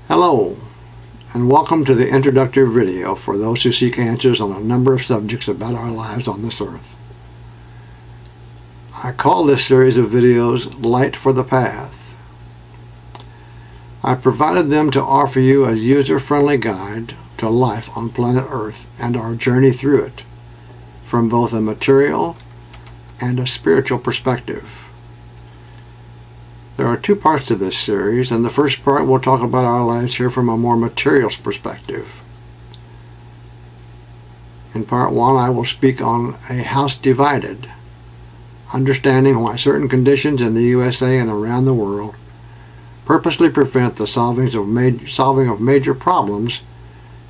Hello, and welcome to the introductory video for those who seek answers on a number of subjects about our lives on this earth. I call this series of videos Light for the Path. I provided them to offer you a user-friendly guide to life on planet Earth and our journey through it, from both a material and a spiritual perspective. There are two parts to this series, and the first part will talk about our lives here from a more material perspective. In part one, I will speak on a house divided, understanding why certain conditions in the USA and around the world purposely prevent the solving of major problems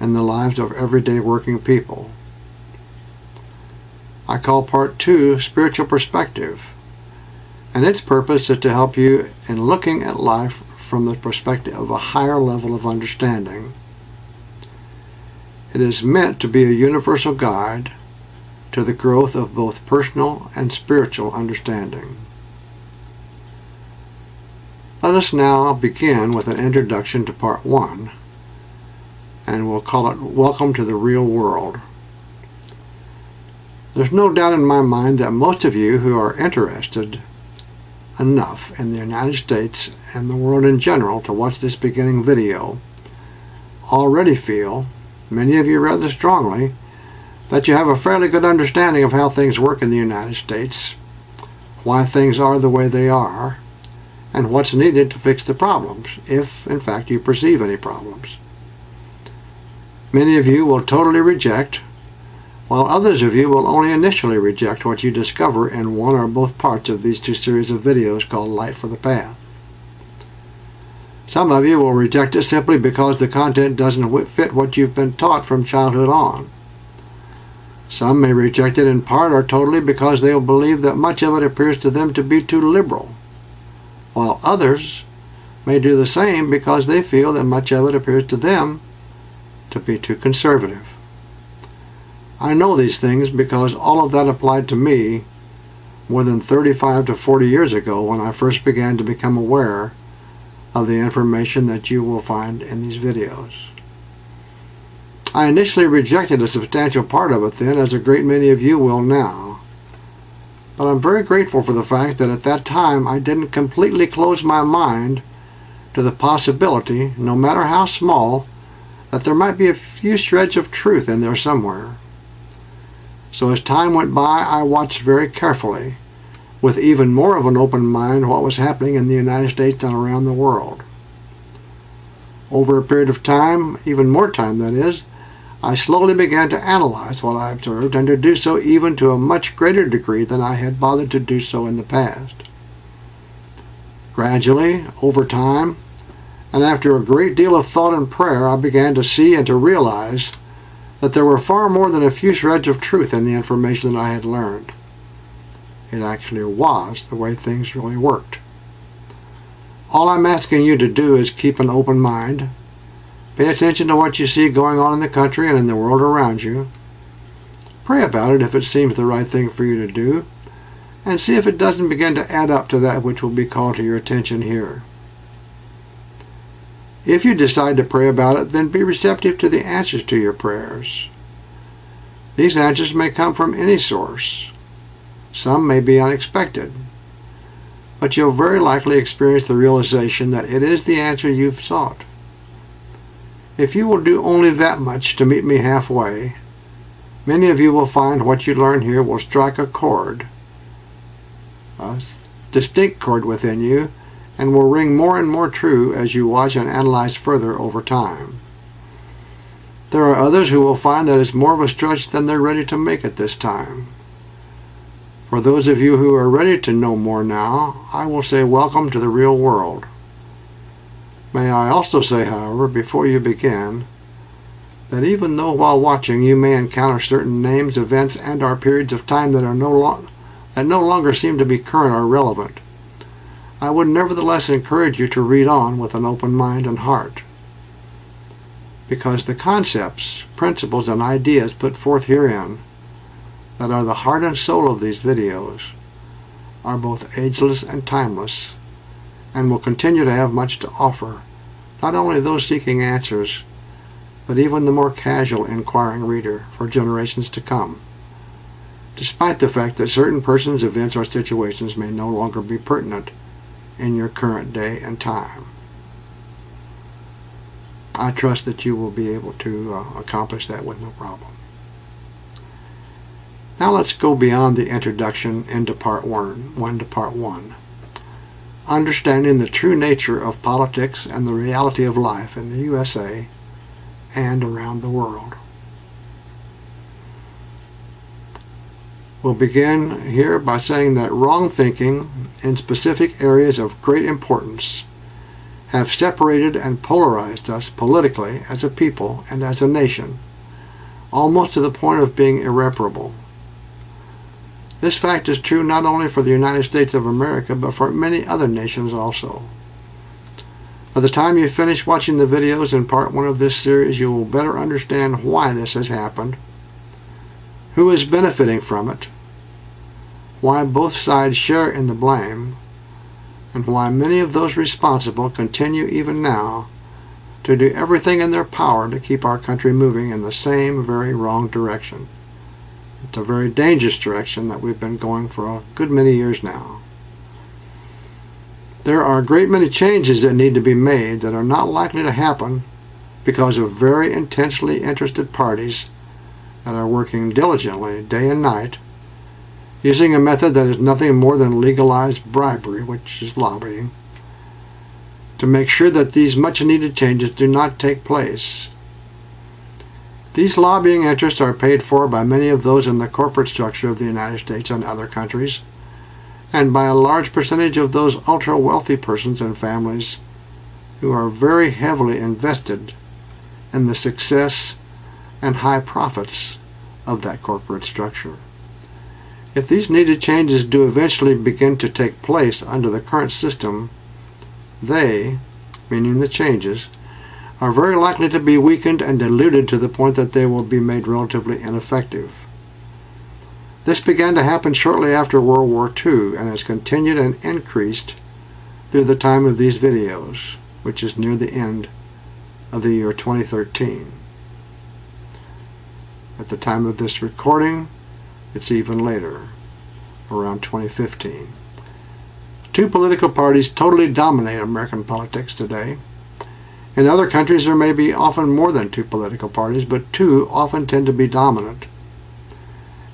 in the lives of everyday working people. I call part two Spiritual Perspective, and its purpose is to help you in looking at life from the perspective of a higher level of understanding. It is meant to be a universal guide to the growth of both personal and spiritual understanding. Let us now begin with an introduction to part one, and we'll call it Welcome to the Real World. There's no doubt in my mind that most of you who are interested enough in the United States and the world in general to watch this beginning video already feel, many of you rather strongly, that you have a fairly good understanding of how things work in the United States, why things are the way they are, and what's needed to fix the problems, if in fact you perceive any problems. Many of you will totally reject, while others of you will only initially reject what you discover in one or both parts of these two series of videos called Light for the Path. Some of you will reject it simply because the content doesn't fit what you've been taught from childhood on. Some may reject it in part or totally because they will believe that much of it appears to them to be too liberal, while others may do the same because they feel that much of it appears to them to be too conservative. I know these things because all of that applied to me more than 35 to 40 years ago when I first began to become aware of the information that you will find in these videos. I initially rejected a substantial part of it then, as a great many of you will now. But I'm very grateful for the fact that at that time I didn't completely close my mind to the possibility, no matter how small, that there might be a few shreds of truth in there somewhere. So as time went by, I watched very carefully, with even more of an open mind, what was happening in the United States and around the world. Over a period of time, even more time that is, I slowly began to analyze what I observed, and to do so even to a much greater degree than I had bothered to do so in the past. Gradually, over time, and after a great deal of thought and prayer, I began to see and to realize that there were far more than a few shreds of truth in the information that I had learned. It actually was the way things really worked. All I'm asking you to do is keep an open mind, pay attention to what you see going on in the country and in the world around you, pray about it if it seems the right thing for you to do, and see if it doesn't begin to add up to that which will be called to your attention here. If you decide to pray about it, then be receptive to the answers to your prayers. These answers may come from any source. Some may be unexpected, but you'll very likely experience the realization that it is the answer you've sought. If you will do only that much to meet me halfway, many of you will find what you learn here will strike a chord, a distinct chord within you, and will ring more and more true as you watch and analyze further over time. There are others who will find that it's more of a stretch than they're ready to make at this time. For those of you who are ready to know more now, I will say welcome to the real world. May I also say, however, before you begin, that even though while watching you may encounter certain names, events, and or periods of time that no longer seem to be current or relevant, I would nevertheless encourage you to read on with an open mind and heart, because the concepts, principles, and ideas put forth herein that are the heart and soul of these videos are both ageless and timeless, and will continue to have much to offer not only those seeking answers, but even the more casual inquiring reader for generations to come, despite the fact that certain persons, events, or situations may no longer be pertinent in your current day and time. I trust that you will be able to accomplish that with no problem. Now let's go beyond the introduction into part one to part one. Understanding the true nature of politics and the reality of life in the USA and around the world. We'll begin here by saying that wrong thinking in specific areas of great importance have separated and polarized us politically as a people and as a nation, almost to the point of being irreparable. This fact is true not only for the United States of America, but for many other nations also. By the time you finish watching the videos in part one of this series, you will better understand why this has happened, who is benefiting from it, why both sides share in the blame, and why many of those responsible continue even now to do everything in their power to keep our country moving in the same very wrong direction. It's a very dangerous direction that we've been going for a good many years now. There are a great many changes that need to be made that are not likely to happen because of very intensely interested parties that are working diligently day and night, using a method that is nothing more than legalized bribery, which is lobbying, to make sure that these much-needed changes do not take place. These lobbying interests are paid for by many of those in the corporate structure of the United States and other countries, and by a large percentage of those ultra-wealthy persons and families who are very heavily invested in the success and high profits of that corporate structure. If these needed changes do eventually begin to take place under the current system, they, meaning the changes, are very likely to be weakened and diluted to the point that they will be made relatively ineffective. This began to happen shortly after World War II and has continued and increased through the time of these videos, which is near the end of the year 2013. At the time of this recording, it's even later, around 2015. Two political parties totally dominate American politics today. In other countries there may be often more than two political parties, but two often tend to be dominant.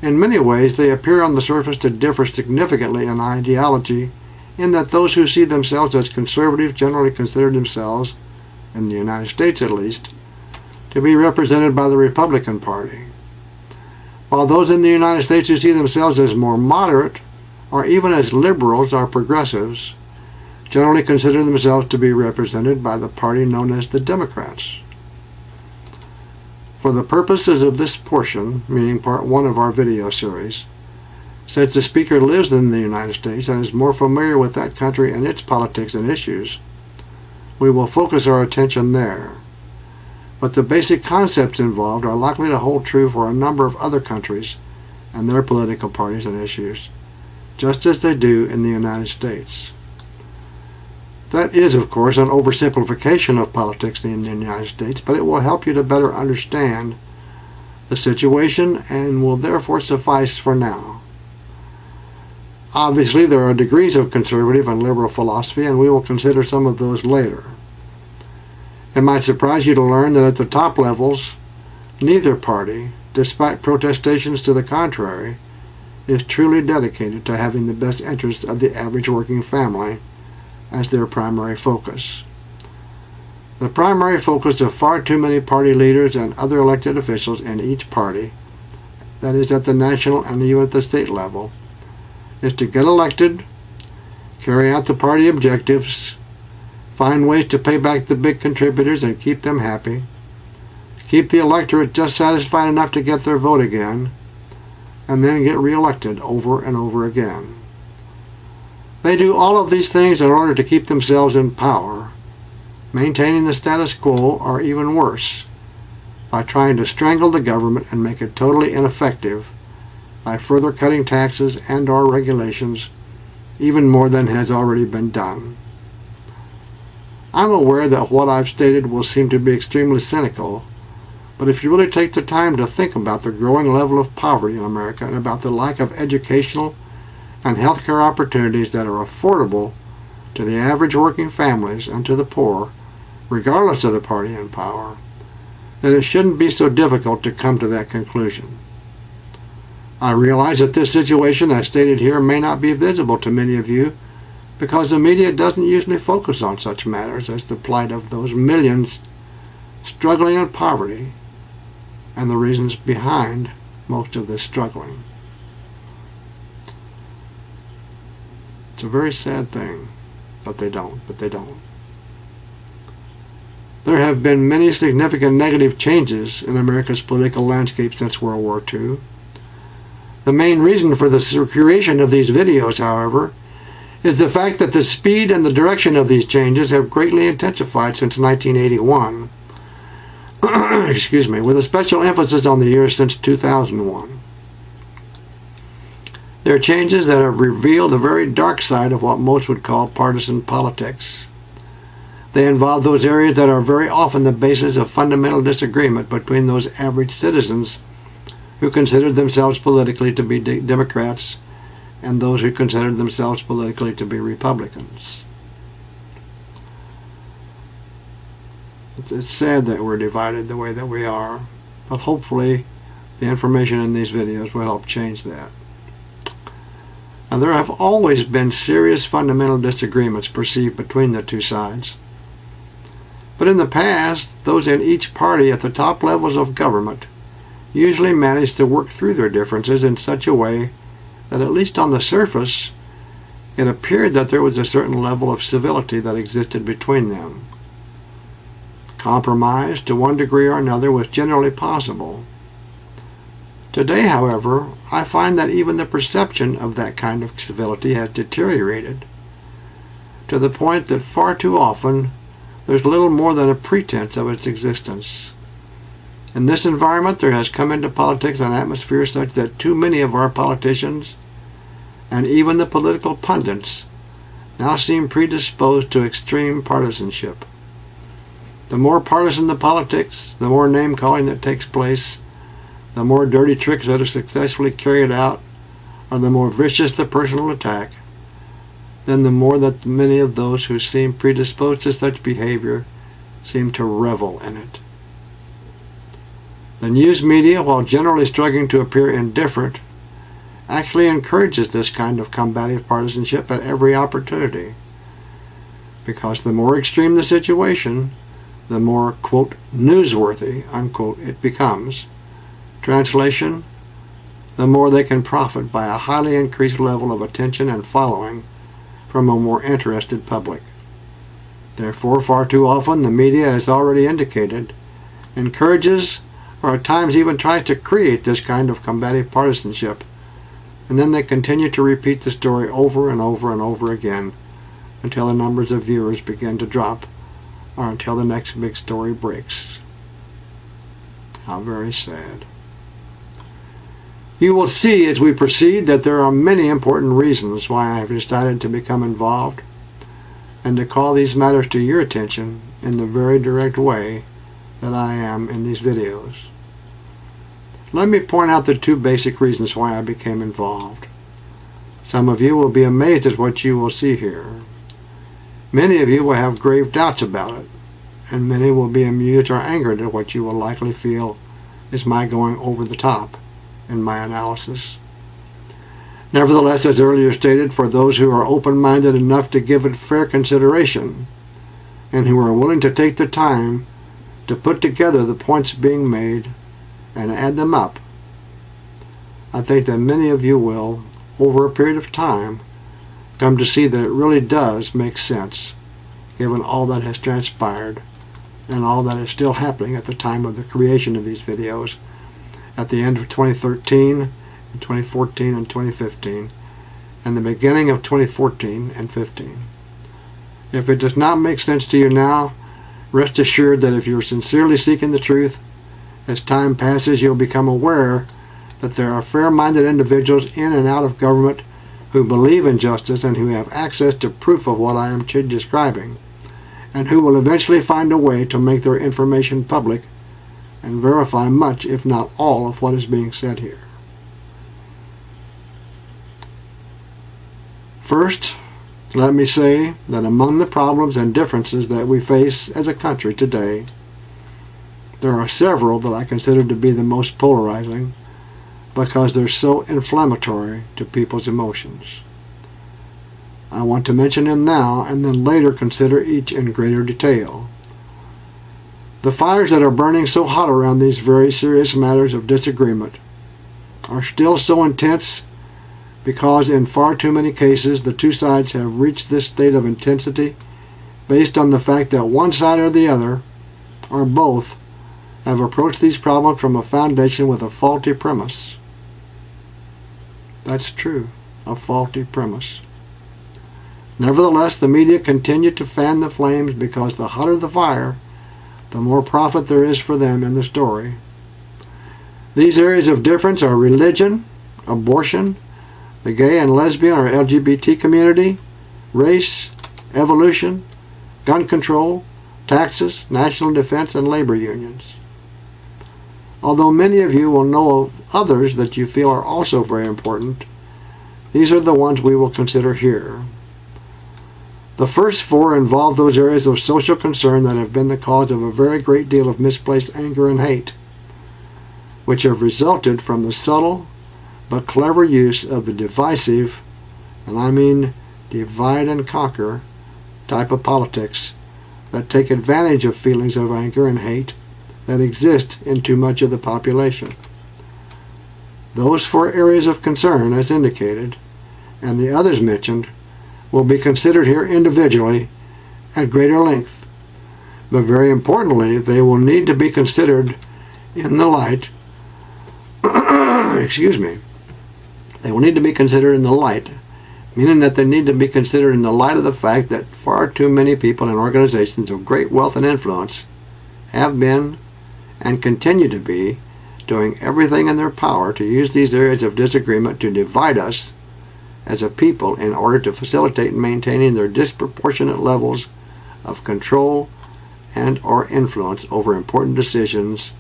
In many ways they appear on the surface to differ significantly in ideology, in that those who see themselves as conservative generally consider themselves, in the United States at least, to be represented by the Republican Party, while those in the United States who see themselves as more moderate, or even as liberals or progressives, generally consider themselves to be represented by the party known as the Democrats. For the purposes of this portion, meaning part one of our video series, since the speaker lives in the United States and is more familiar with that country and its politics and issues, we will focus our attention there. But the basic concepts involved are likely to hold true for a number of other countries and their political parties and issues, just as they do in the United States. That is, of course, an oversimplification of politics in the United States, but it will help you to better understand the situation and will therefore suffice for now. Obviously, there are degrees of conservative and liberal philosophy, and we will consider some of those later. It might surprise you to learn that at the top levels, neither party, despite protestations to the contrary, is truly dedicated to having the best interests of the average working family as their primary focus. The primary focus of far too many party leaders and other elected officials in each party, that is at the national and even at the state level, is to get elected, carry out the party objectives, find ways to pay back the big contributors and keep them happy, keep the electorate just satisfied enough to get their vote again, and then get reelected over and over again. They do all of these things in order to keep themselves in power, maintaining the status quo, or even worse, by trying to strangle the government and make it totally ineffective by further cutting taxes and/or regulations, even more than has already been done. I'm aware that what I've stated will seem to be extremely cynical, but if you really take the time to think about the growing level of poverty in America and about the lack of educational and healthcare opportunities that are affordable to the average working families and to the poor, regardless of the party in power, then it shouldn't be so difficult to come to that conclusion. I realize that this situation, as stated here, may not be visible to many of you because the media doesn't usually focus on such matters as the plight of those millions struggling in poverty and the reasons behind most of this struggling. It's a very sad thing, but they don't. There have been many significant negative changes in America's political landscape since World War II. The main reason for the creation of these videos, however, is the fact that the speed and the direction of these changes have greatly intensified since 1981. Excuse me, with a special emphasis on the years since 2001. There are changes that have revealed the very dark side of what most would call partisan politics. They involve those areas that are very often the basis of fundamental disagreement between those average citizens who considered themselves politically to be Democrats and those who considered themselves politically to be Republicans. It's sad that we're divided the way that we are, but hopefully the information in these videos will help change that. Now, there have always been serious fundamental disagreements perceived between the two sides. But in the past, those in each party at the top levels of government usually managed to work through their differences in such a way that, at least on the surface, it appeared that there was a certain level of civility that existed between them. Compromise, to one degree or another, was generally possible. Today, however, I find that even the perception of that kind of civility has deteriorated to the point that far too often there's little more than a pretense of its existence. In this environment, there has come into politics an atmosphere such that too many of our politicians and even the political pundits now seem predisposed to extreme partisanship. The more partisan the politics, the more name-calling that takes place, the more dirty tricks that are successfully carried out, or the more vicious the personal attack, then the more that many of those who seem predisposed to such behavior seem to revel in it. The news media, while generally struggling to appear indifferent, actually encourages this kind of combative partisanship at every opportunity, because the more extreme the situation, the more, quote, newsworthy, unquote, it becomes. Translation, the more they can profit by a highly increased level of attention and following from a more interested public. Therefore, far too often, the media, as already indicated, encourages or at times even tries to create this kind of combative partisanship, and then they continue to repeat the story over and over and over again until the numbers of viewers begin to drop or until the next big story breaks. How very sad. You will see as we proceed that there are many important reasons why I have decided to become involved and to call these matters to your attention in the very direct way that I am in these videos. Let me point out the two basic reasons why I became involved. Some of you will be amazed at what you will see here. Many of you will have grave doubts about it, and many will be amused or angered at what you will likely feel is my going over the top in my analysis. Nevertheless, as earlier stated, for those who are open-minded enough to give it fair consideration, and who are willing to take the time to put together the points being made and add them up, I think that many of you will, over a period of time, come to see that it really does make sense, given all that has transpired and all that is still happening at the time of the creation of these videos, at the end of 2013, and 2014, and 2015, and the beginning of 2014 and 15. If it does not make sense to you now, rest assured that if you're sincerely seeking the truth, as time passes you'll become aware that there are fair-minded individuals in and out of government who believe in justice and who have access to proof of what I am describing, and who will eventually find a way to make their information public and verify much, if not all, of what is being said here. First, let me say that among the problems and differences that we face as a country today, there are several that I consider to be the most polarizing because they're so inflammatory to people's emotions. I want to mention them now and then later consider each in greater detail. The fires that are burning so hot around these very serious matters of disagreement are still so intense because in far too many cases the two sides have reached this state of intensity based on the fact that one side or the other, or both, have approached these problems from a foundation with a faulty premise. That's true, a faulty premise. Nevertheless, the media continue to fan the flames because the hotter the fire, the more profit there is for them in the story. These areas of difference are religion, abortion, the gay and lesbian or LGBT community, race, evolution, gun control, taxes, national defense, and labor unions. Although many of you will know of others that you feel are also very important, these are the ones we will consider here. The first four involve those areas of social concern that have been the cause of a very great deal of misplaced anger and hate, which have resulted from the subtle but clever use of the divisive, and I mean divide and conquer, type of politics that take advantage of feelings of anger and hate that exist in too much of the population. Those four areas of concern, as indicated, and the others mentioned, will be considered here individually at greater length, but very importantly, they will need to be considered in the light they will need to be considered in the light, meaning that they need to be considered in the light of the fact that far too many people and organizations of great wealth and influence have been and continue to be doing everything in their power to use these areas of disagreement to divide us as a people in order to facilitate maintaining their disproportionate levels of control and or influence over important decisions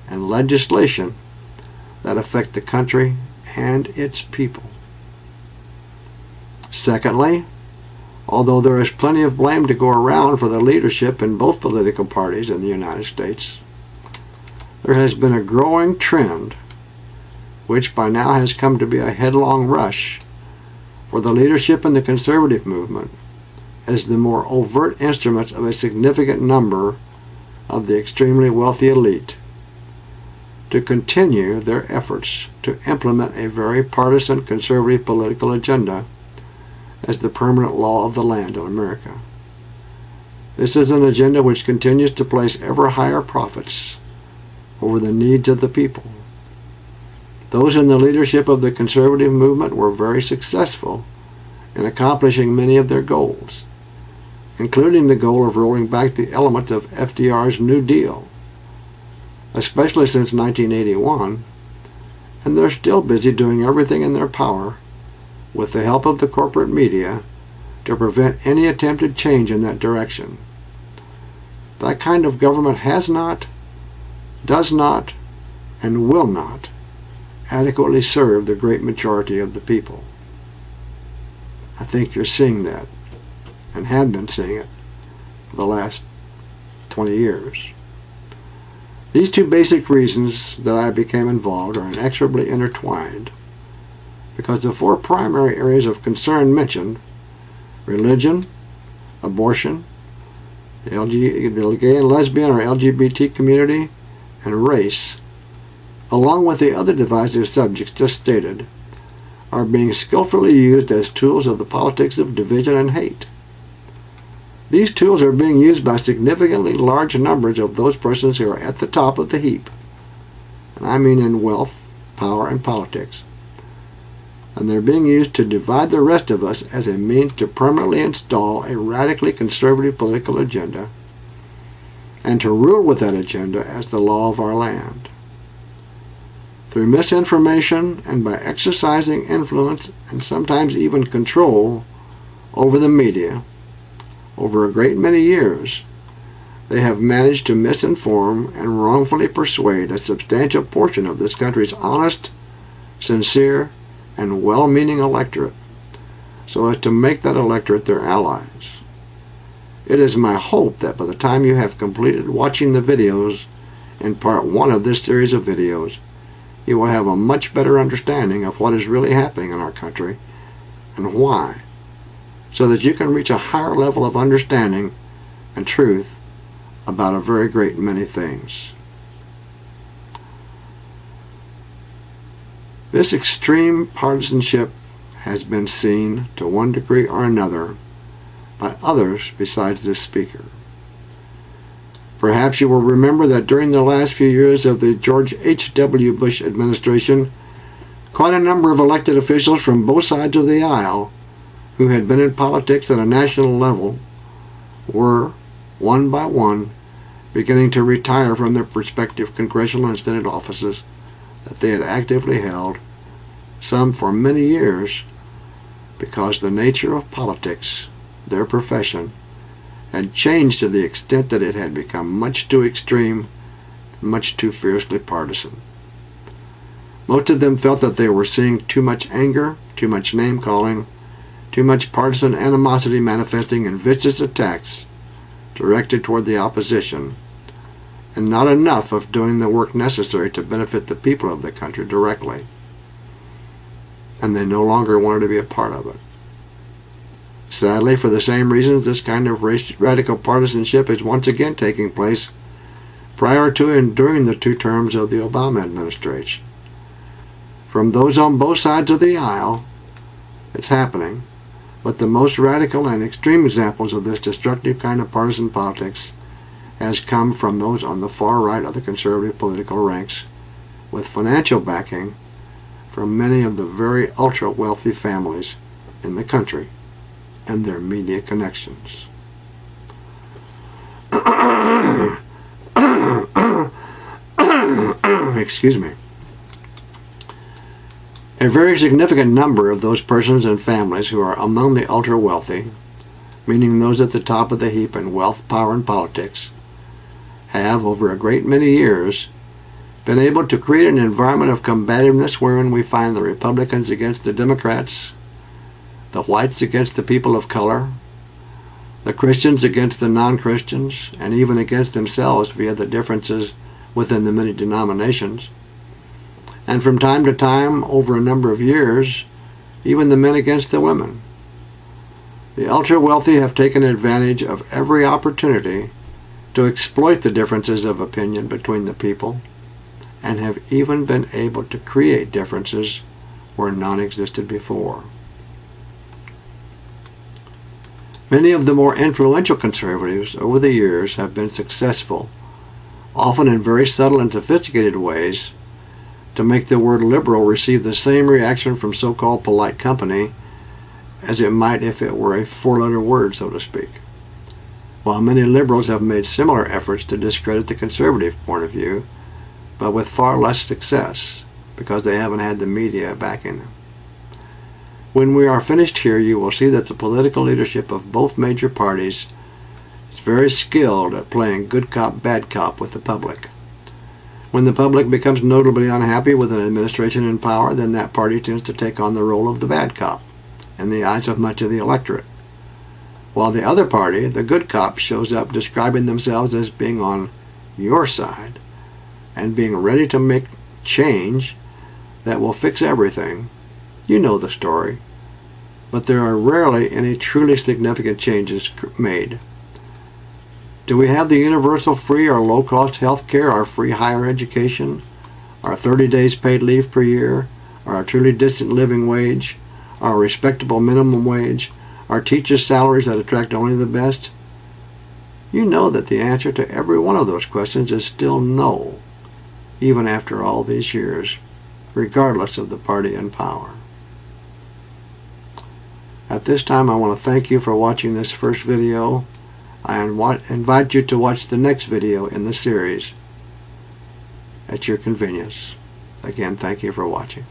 and legislation that affect the country and its people. Secondly, although there is plenty of blame to go around for the leadership in both political parties in the United States, there has been a growing trend, which by now has come to be a headlong rush, for the leadership in the conservative movement as the more overt instruments of a significant number of the extremely wealthy elite to continue their efforts to implement a very partisan conservative political agenda as the permanent law of the land in America. This is an agenda which continues to place ever higher profits over the needs of the people. Those in the leadership of the conservative movement were very successful in accomplishing many of their goals, including the goal of rolling back the elements of FDR's New Deal, especially since 1981, and they're still busy doing everything in their power, with the help of the corporate media, to prevent any attempted change in that direction. That kind of government has not, does not, and will not adequately serve the great majority of the people. I think you're seeing that, and have been seeing it for the last 20 years. These two basic reasons that I became involved are inexorably intertwined, because the four primary areas of concern mentioned, religion, abortion, the gay and lesbian or LGBT community, and race, along with the other divisive subjects just stated, are being skillfully used as tools of the politics of division and hate. These tools are being used by significantly large numbers of those persons who are at the top of the heap, and I mean in wealth, power, and politics. And they're being used to divide the rest of us as a means to permanently install a radically conservative political agenda and to rule with that agenda as the law of our land. Through misinformation and by exercising influence and sometimes even control over the media, over a great many years, they have managed to misinform and wrongfully persuade a substantial portion of this country's honest, sincere, and well-meaning electorate, so as to make that electorate their allies. It is my hope that by the time you have completed watching the videos in part 1 of this series of videos, you will have a much better understanding of what is really happening in our country and why, so that you can reach a higher level of understanding and truth about a very great many things. This extreme partisanship has been seen to one degree or another by others besides this speaker. Perhaps you will remember that during the last few years of the George H.W. Bush administration, quite a number of elected officials from both sides of the aisle who had been in politics at a national level were, one by one, beginning to retire from their respective congressional and Senate offices that they had actively held, some for many years, because the nature of politics, their profession, had changed to the extent that it had become much too extreme and much too fiercely partisan. Most of them felt that they were seeing too much anger, too much name-calling, too much partisan animosity manifesting in vicious attacks directed toward the opposition, and not enough of doing the work necessary to benefit the people of the country directly. And they no longer wanted to be a part of it. Sadly, for the same reasons, this kind of radical partisanship is once again taking place prior to and during the 2 terms of the Obama administration. From those on both sides of the aisle, it's happening, but the most radical and extreme examples of this destructive kind of partisan politics has come from those on the far right of the conservative political ranks, with financial backing from many of the very ultra-wealthy families in the country and their media connections. Excuse me. A very significant number of those persons and families who are among the ultra-wealthy, meaning those at the top of the heap in wealth, power, and politics, have, over a great many years, been able to create an environment of combativeness wherein we find the Republicans against the Democrats, the whites against the people of color, the Christians against the non-Christians, and even against themselves via the differences within the many denominations. And from time to time, over a number of years, even the men against the women. The ultra-wealthy have taken advantage of every opportunity to exploit the differences of opinion between the people, and have even been able to create differences where none existed before. Many of the more influential conservatives over the years have been successful, often in very subtle and sophisticated ways, to make the word liberal receive the same reaction from so-called polite company as it might if it were a 4-letter word, so to speak. While many liberals have made similar efforts to discredit the conservative point of view, but with far less success, because they haven't had the media backing them. When we are finished here, you will see that the political leadership of both major parties is very skilled at playing good cop, bad cop with the public. When the public becomes notably unhappy with an administration in power, then that party tends to take on the role of the bad cop in the eyes of much of the electorate, while the other party, the good cop, shows up describing themselves as being on your side and being ready to make change that will fix everything. You know the story, but there are rarely any truly significant changes made. Do we have the universal free or low-cost health care, our free higher education, our 30 days paid leave per year, our truly decent living wage, our respectable minimum wage, our teachers' salaries that attract only the best? You know that the answer to every one of those questions is still no, even after all these years, regardless of the party in power. At this time, I want to thank you for watching this first video. I invite you to watch the next video in the series at your convenience. Again, thank you for watching.